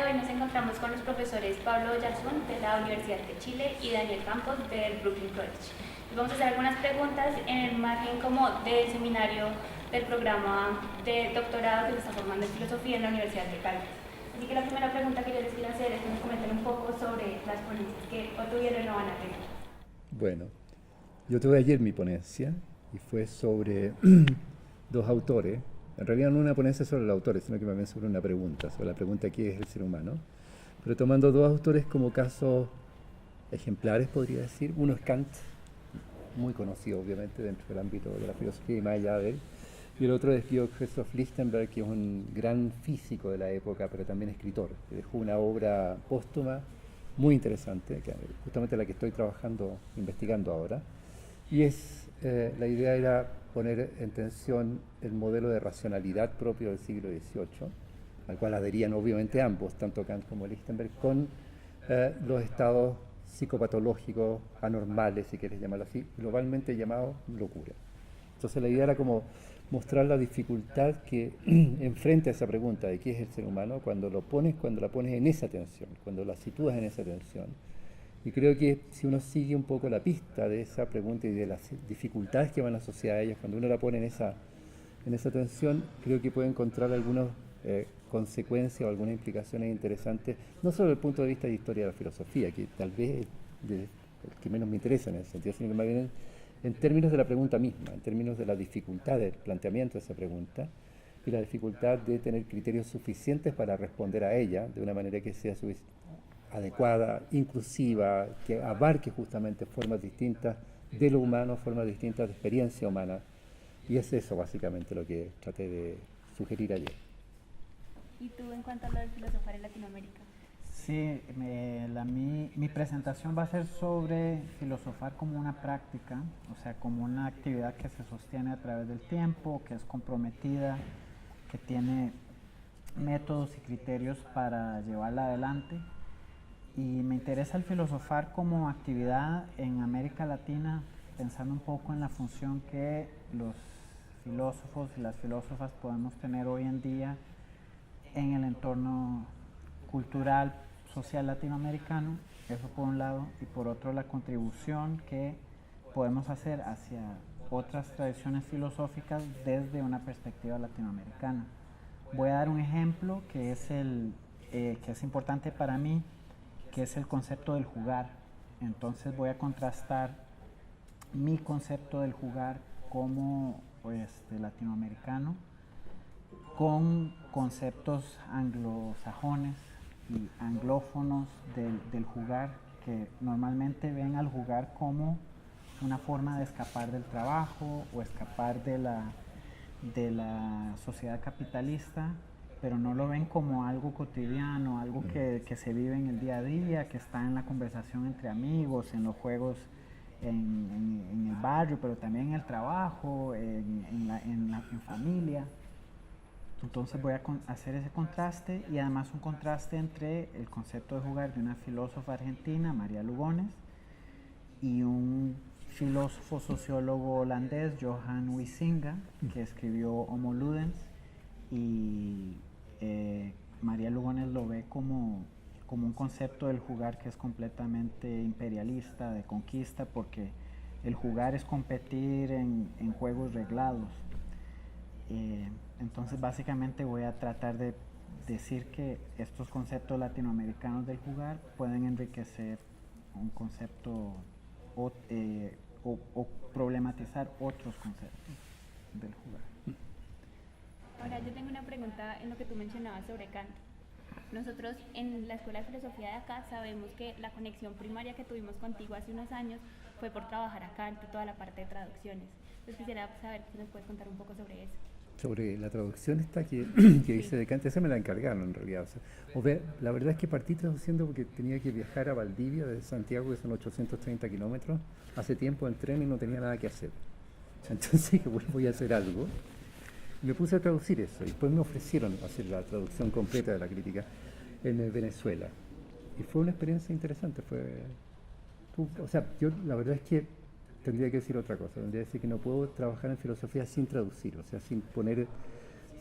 hoy nos encontramos con los profesores Pablo Oyarzún de la Universidad de Chile y Daniel Campos del Brooklyn College. Les vamos a hacer algunas preguntas en el margen como del seminario del programa de doctorado que se está formando en filosofía en la Universidad de Caldas. Así que la primera pregunta que yo les quiero hacer es que nos comenten un poco sobre las ponencias que o tuvieron o van a tener. Bueno, yo tuve ayer mi ponencia y fue sobre dos autores. En realidad no una ponencia sobre los autores, sino que más bien sobre una pregunta, sobre la pregunta ¿qué es el ser humano? Pero tomando dos autores como casos ejemplares, podría decir. Uno es Kant, muy conocido obviamente dentro del ámbito de la filosofía y más allá de él. Y el otro es Georg Christoph Lichtenberg, que es un gran físico de la época, pero también escritor. Que dejó una obra póstuma muy interesante, que justamente la que estoy trabajando, investigando ahora. Y la idea era poner en tensión el modelo de racionalidad propio del siglo XVIII, al cual adherían obviamente ambos, tanto Kant como Lichtenberg, con los estados psicopatológicos anormales, si quieres llamarlo así, globalmente llamados locura. Entonces la idea era como mostrar la dificultad que enfrenta esa pregunta de qué es el ser humano cuando la pones en esa tensión, cuando la sitúas en esa tensión. Y creo que si uno sigue un poco la pista de esa pregunta y de las dificultades que van asociadas a ellas, cuando uno la pone en esa tensión, creo que puede encontrar algunas consecuencias o algunas implicaciones interesantes, no solo desde el punto de vista de historia de la filosofía, que tal vez es el que menos me interesa en ese sentido, sino que más bien en términos de la pregunta misma, en términos de la dificultad del planteamiento de esa pregunta y la dificultad de tener criterios suficientes para responder a ella de una manera que sea adecuada, inclusiva, que abarque justamente formas distintas de lo humano, formas distintas de experiencia humana. Y es eso básicamente lo que traté de sugerir ayer. ¿Y tú en cuanto a lo de filosofar en Latinoamérica? Sí, mi presentación va a ser sobre filosofar como una práctica, o sea, como una actividad que se sostiene a través del tiempo, que es comprometida, que tiene métodos y criterios para llevarla adelante. Y me interesa el filosofar como actividad en América Latina, pensando un poco en la función que los filósofos y las filósofas podemos tener hoy en día en el entorno cultural, social latinoamericano, eso por un lado, y por otro la contribución que podemos hacer hacia otras tradiciones filosóficas desde una perspectiva latinoamericana. Voy a dar un ejemplo que es importante para mí, que es el concepto del jugar. Entonces voy a contrastar mi concepto del jugar como latinoamericano con conceptos anglosajones y anglófonos del jugar, que normalmente ven al jugar como una forma de escapar del trabajo o escapar de la sociedad capitalista, pero no lo ven como algo cotidiano, algo que se vive en el día a día, que está en la conversación entre amigos, en los juegos en el barrio, pero también en el trabajo, en familia. Entonces voy a hacer ese contraste y además un contraste entre el concepto de jugar de una filósofa argentina, María Lugones, y un filósofo sociólogo holandés, Johan Huizinga, que escribió Homo Ludens, y María Lugones lo ve como un concepto del jugar que es completamente imperialista, de conquista, porque el jugar es competir en juegos reglados. Entonces básicamente voy a tratar de decir que estos conceptos latinoamericanos del jugar pueden enriquecer un concepto o problematizar otros conceptos del jugar. Ahora yo tengo una pregunta en lo que tú mencionabas sobre Kant. Nosotros en la Escuela de Filosofía de acá sabemos que la conexión primaria que tuvimos contigo hace unos años fue por trabajar a Kant y toda la parte de traducciones. Entonces quisiera saber si nos puedes contar un poco sobre eso. Sobre la traducción esta que hice de Kant, esa me la encargaron en realidad. La verdad es que partí traduciendo porque tenía que viajar a Valdivia desde Santiago, que son 830 kilómetros, hace tiempo en tren y no tenía nada que hacer. Entonces dije, bueno, voy a hacer algo. Y me puse a traducir eso. Y después me ofrecieron hacer la traducción completa de la crítica en Venezuela. Y fue una experiencia interesante. Yo la verdad es que tendría que decir otra cosa. Tendría que decir que no puedo trabajar en filosofía sin traducir, o sea,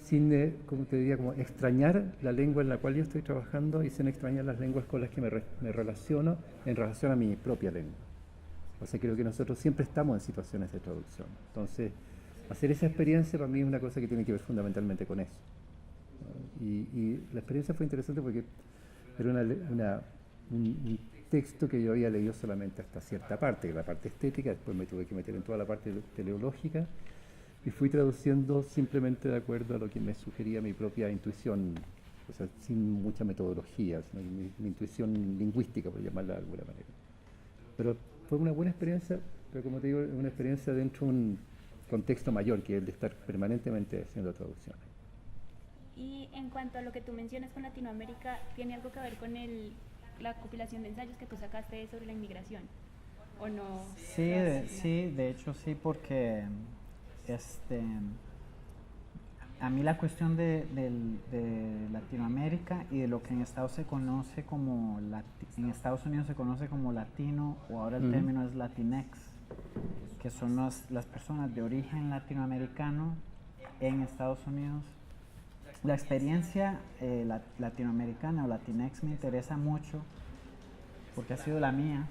sin, como te diría, como extrañar la lengua en la cual yo estoy trabajando y sin extrañar las lenguas con las que me relaciono en relación a mi propia lengua. O sea, creo que nosotros siempre estamos en situaciones de traducción. Entonces, hacer esa experiencia para mí es una cosa que tiene que ver fundamentalmente con eso, ¿no? Y la experiencia fue interesante porque era un texto que yo había leído solamente hasta cierta parte, la parte estética, después me tuve que meter en toda la parte teleológica y fui traduciendo simplemente de acuerdo a lo que me sugería mi propia intuición, o sea, sin mucha metodología, sino mi intuición lingüística, por llamarla de alguna manera. Pero fue una buena experiencia, pero como te digo, una experiencia dentro de un contexto mayor, que es el de estar permanentemente haciendo traducciones. Y en cuanto a lo que tú mencionas con Latinoamérica, ¿tiene algo que ver con la compilación de ensayos que tú sacaste sobre la inmigración? ¿O no? Sí, de hecho sí, porque a mí la cuestión de Latinoamérica y de lo que en Estados Unidos se conoce como latino, o ahora el término es Latinx, que son las personas de origen latinoamericano en Estados Unidos. La experiencia latinoamericana o Latinx me interesa mucho porque ha sido la mía.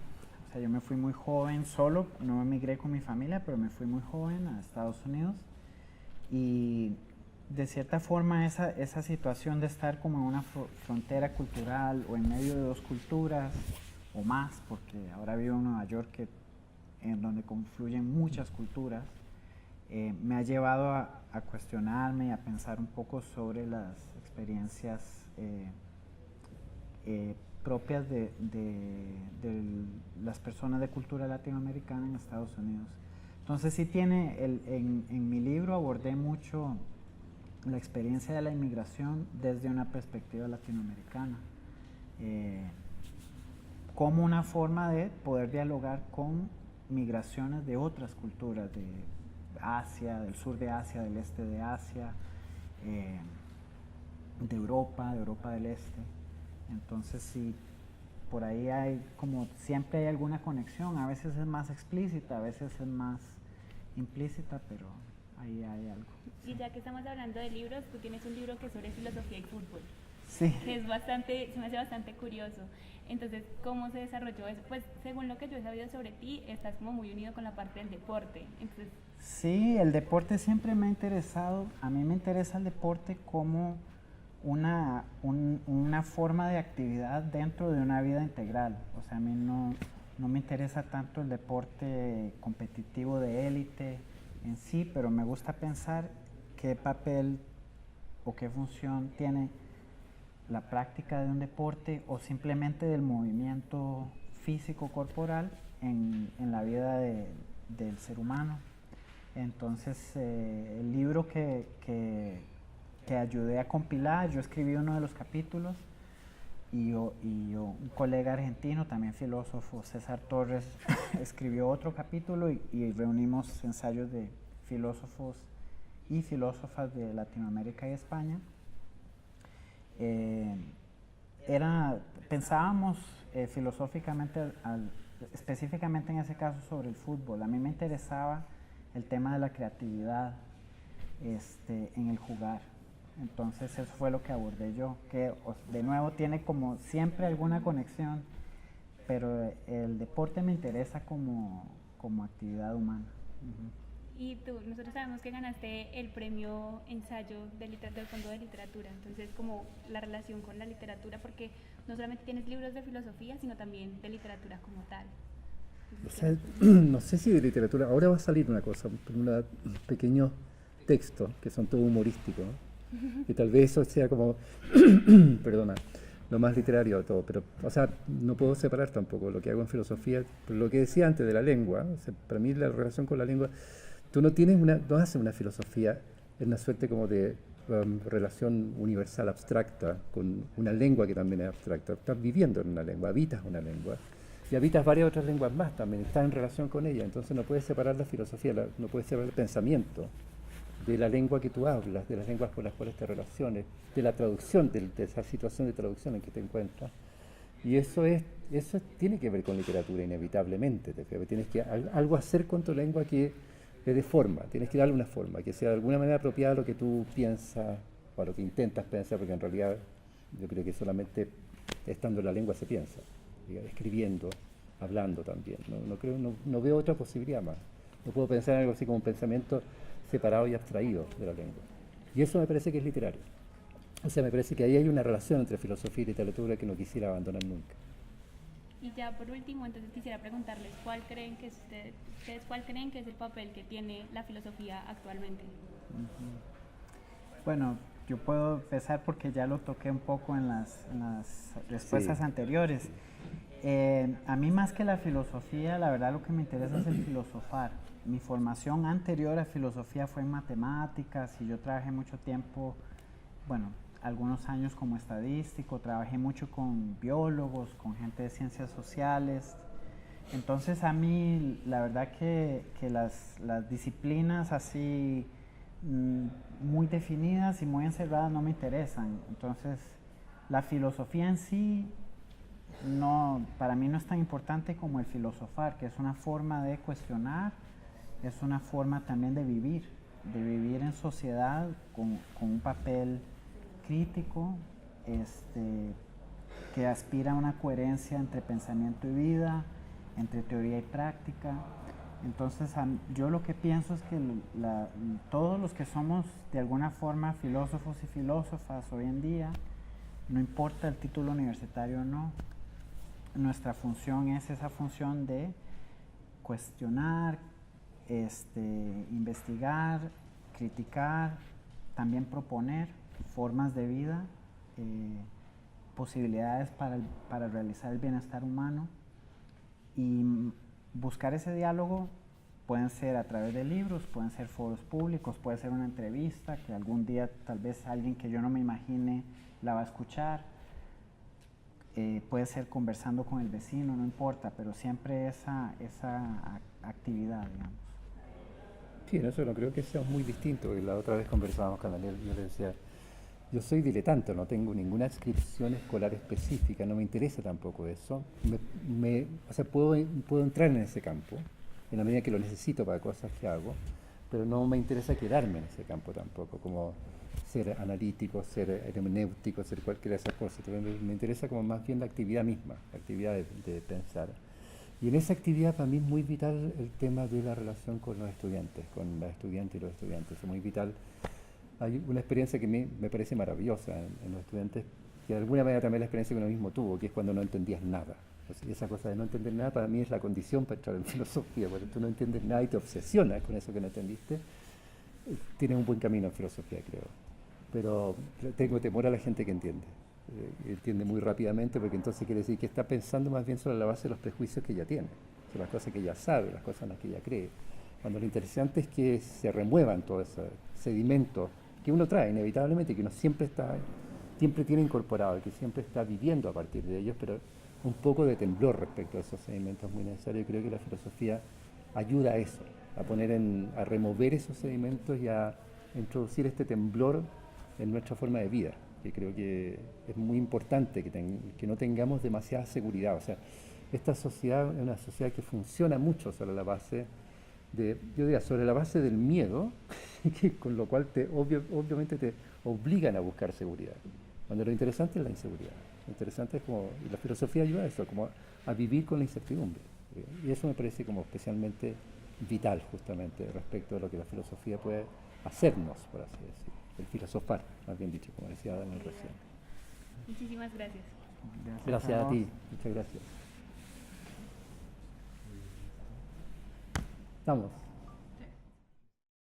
O sea, yo me fui muy joven solo, no emigré con mi familia, pero me fui muy joven a Estados Unidos. Y de cierta forma esa situación de estar como en una frontera cultural o en medio de dos culturas o más, porque ahora vivo en Nueva York, en donde confluyen muchas culturas, me ha llevado a cuestionarme y a pensar un poco sobre las experiencias propias de las personas de cultura latinoamericana en Estados Unidos. Entonces sí en mi libro abordé mucho la experiencia de la inmigración desde una perspectiva latinoamericana, como una forma de poder dialogar con migraciones de otras culturas, de Asia, del sur de Asia, del este de Asia, de Europa del Este. Entonces sí, por ahí hay como siempre hay alguna conexión, a veces es más explícita, a veces es más implícita, pero ahí hay algo. Y ya que estamos hablando de libros, tú tienes un libro que es sobre filosofía y fútbol. Sí. Que se me hace bastante curioso. Entonces, ¿cómo se desarrolló eso? Pues, según lo que yo he sabido sobre ti, estás como muy unido con la parte del deporte. Entonces, sí, el deporte siempre me ha interesado. A mí me interesa el deporte como una forma de actividad dentro de una vida integral. O sea, a mí no me interesa tanto el deporte competitivo de élite en sí, pero me gusta pensar qué papel o qué función tiene la práctica de un deporte o simplemente del movimiento físico corporal en la vida del ser humano. Entonces, el libro que ayudé a compilar, yo escribí uno de los capítulos y un colega argentino, también filósofo, César Torres, escribió otro capítulo y reunimos ensayos de filósofos y filósofas de Latinoamérica y España. Pensábamos filosóficamente, específicamente en ese caso sobre el fútbol. A mí me interesaba el tema de la creatividad en el jugar. Entonces eso fue lo que abordé yo, que de nuevo tiene como siempre alguna conexión, pero el deporte me interesa como actividad humana. Y nosotros sabemos que ganaste el premio ensayo del Fondo de Literatura, entonces como la relación con la literatura, porque no solamente tienes libros de filosofía, sino también de literatura como tal. O sea, no sé si de literatura, ahora va a salir una cosa, un pequeño texto, que son todo humorísticos, ¿no? Y tal vez eso sea como, perdona, lo más literario de todo, pero, o sea, no puedo separar tampoco lo que hago en filosofía, pero lo que decía antes de la lengua, o sea, para mí la relación con la lengua, tú no haces una filosofía en una suerte como de relación universal abstracta con una lengua que también es abstracta. Estás viviendo en una lengua, habitas una lengua y habitas varias otras lenguas más también, estás en relación con ella. Entonces no puedes separar la filosofía, no puedes separar el pensamiento de la lengua que tú hablas, de las lenguas con las cuales te relaciones, de la traducción, de esa situación de traducción en que te encuentras. Y eso tiene que ver con literatura inevitablemente. Tienes que algo hacer con tu lengua que es de forma, tienes que darle una forma, que sea de alguna manera apropiada a lo que tú piensas, o a lo que intentas pensar, porque en realidad yo creo que solamente estando en la lengua se piensa, escribiendo, hablando también. No veo otra posibilidad más. No puedo pensar en algo así como un pensamiento separado y abstraído de la lengua. Y eso me parece que es literario. O sea, me parece que ahí hay una relación entre filosofía y literatura que no quisiera abandonar nunca. Y ya por último, entonces quisiera preguntarles ¿cuál creen que es el papel que tiene la filosofía actualmente? Bueno, yo puedo empezar porque ya lo toqué un poco en las respuestas anteriores. A mí más que la filosofía, la verdad lo que me interesa es el filosofar. Mi formación anterior a filosofía fue en matemáticas y yo trabajé mucho tiempo, bueno, algunos años como estadístico, trabajé mucho con biólogos, con gente de ciencias sociales. Entonces a mí la verdad que las disciplinas así muy definidas y muy encerradas no me interesan. Entonces la filosofía en sí no, para mí no es tan importante como el filosofar, que es una forma de cuestionar, es una forma también de vivir en sociedad con un papel crítico, que aspira a una coherencia entre pensamiento y vida, entre teoría y práctica. Entonces yo lo que pienso es que todos los que somos de alguna forma filósofos y filósofas hoy en día, no importa el título universitario o no, nuestra función es esa función de cuestionar, investigar, criticar, también proponer formas de vida, posibilidades para realizar el bienestar humano y buscar ese diálogo. Pueden ser a través de libros, pueden ser foros públicos, puede ser una entrevista que algún día tal vez alguien que yo no me imagine la va a escuchar, puede ser conversando con el vecino, no importa, pero siempre esa actividad, digamos. Sí, eso no creo que sea muy distinto. La otra vez conversábamos con Daniel y yo le decía, yo soy diletante, no tengo ninguna adscripción escolar específica, no me interesa tampoco eso. O sea, puedo entrar en ese campo, en la medida que lo necesito para cosas que hago, pero no me interesa quedarme en ese campo tampoco, como ser analítico, ser hermenéutico, ser cualquiera de esas cosas. Entonces, me interesa como más bien la actividad misma, la actividad de pensar. Y en esa actividad para mí es muy vital el tema de la relación con los estudiantes, con las estudiantes y los estudiantes. Es muy vital. Hay una experiencia que me parece maravillosa en los estudiantes, que de alguna manera también la experiencia que uno mismo tuvo, que es cuando no entendías nada. Entonces, esa cosa de no entender nada para mí es la condición para entrar en filosofía, porque tú no entiendes nada y te obsesionas con eso que no entendiste. Tienes un buen camino en filosofía, creo. Pero tengo temor a la gente que entiende. Entiende muy rápidamente, porque entonces quiere decir que está pensando más bien sobre la base de los prejuicios que ya tiene, sobre las cosas que ya sabe, las cosas en las que ya cree. Cuando lo interesante es que se remuevan todos esos sedimentos que uno trae inevitablemente, que uno siempre tiene incorporado, que siempre está viviendo a partir de ellos, pero un poco de temblor respecto a esos sedimentos es muy necesario. Yo creo que la filosofía ayuda a eso, a remover esos sedimentos y a introducir este temblor en nuestra forma de vida, que creo que es muy importante que no tengamos demasiada seguridad. O sea, esta sociedad es una sociedad que funciona mucho sobre la base sobre la base del miedo, con lo cual obviamente te obligan a buscar seguridad. Cuando lo interesante es la inseguridad. Lo interesante es y la filosofía ayuda a eso, como a vivir con la incertidumbre. Y eso me parece como especialmente vital justamente respecto a lo que la filosofía puede hacernos, por así decir. El filosofar, más bien dicho, como decía Daniel recién. Muchísimas gracias. Gracias a ti, muchas gracias. Estamos.